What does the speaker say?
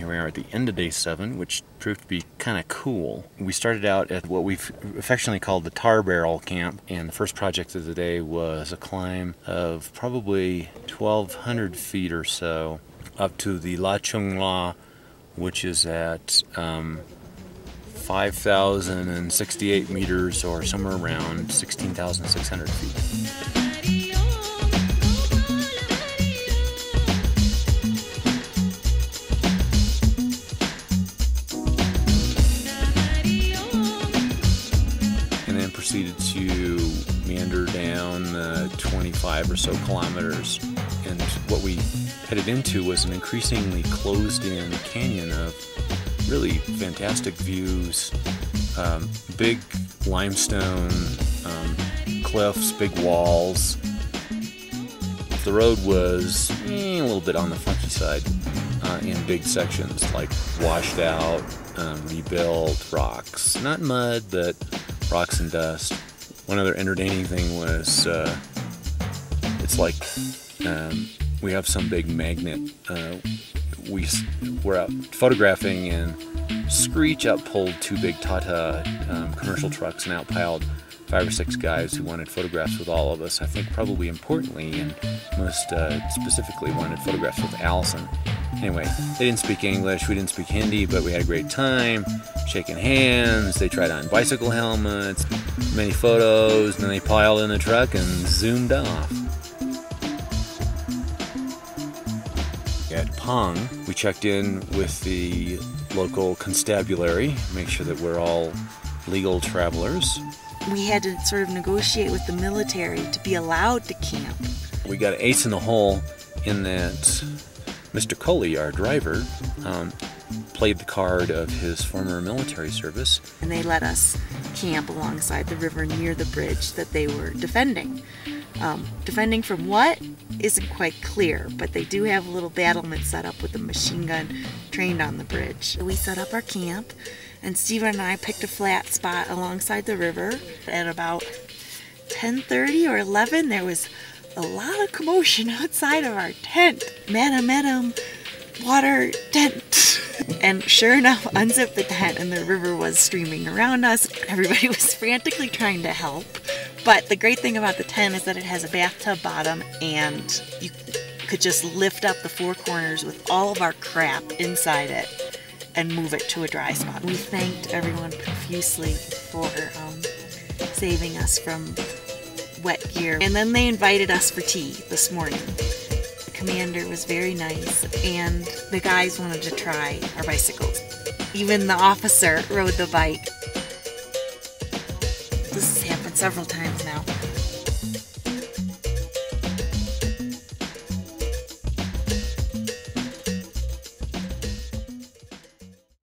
we are at the end of day 7, which proved to be kind of cool. We started out at what we've affectionately called the Tar Barrel Camp, and the first project of the day was a climb of probably 1,200 feet or so up to the La Chungla, which is at 5,068 meters, or somewhere around 16,600 feet. Proceeded to meander down 25 or so kilometers, and what we headed into was an increasingly closed-in canyon of really fantastic views, big limestone cliffs, big walls. The road was a little bit on the funky side in big sections, like washed out, rebuilt rocks, not mud, but rocks and dust. One other entertaining thing was it's like we have some big magnet. We're out photographing, and Screech pulled 2 big Tata commercial trucks and outpiled 5 or 6 guys who wanted photographs with all of us. I think probably importantly and most specifically wanted photographs with Alison. Anyway, they didn't speak English, we didn't speak Hindi, but we had a great time, shaking hands. They tried on bicycle helmets, many photos, and then they piled in the truck and zoomed off. At Pong, we checked in with the local constabulary, make sure that we're all legal travelers. We had to sort of negotiate with the military to be allowed to camp. We got an ace in the hole in that Mr. Coley, our driver, played the card of his former military service. And they let us camp alongside the river near the bridge that they were defending. Defending from what isn't quite clear, but they do have a little battlement set up with a machine gun trained on the bridge. We set up our camp, and Steven and I picked a flat spot alongside the river. At about 10:30 or 11, there was a lot of commotion outside of our tent. Madam, water tent. And sure enough, unzipped the tent and the river was streaming around us. Everybody was frantically trying to help. But the great thing about the tent is that it has a bathtub bottom, and you could just lift up the 4 corners with all of our crap inside it and move it to a dry spot. We thanked everyone profusely for saving us from wet gear. And then they invited us for tea this morning. The commander was very nice, and the guys wanted to try our bicycles. Even the officer rode the bike. This has happened several times now.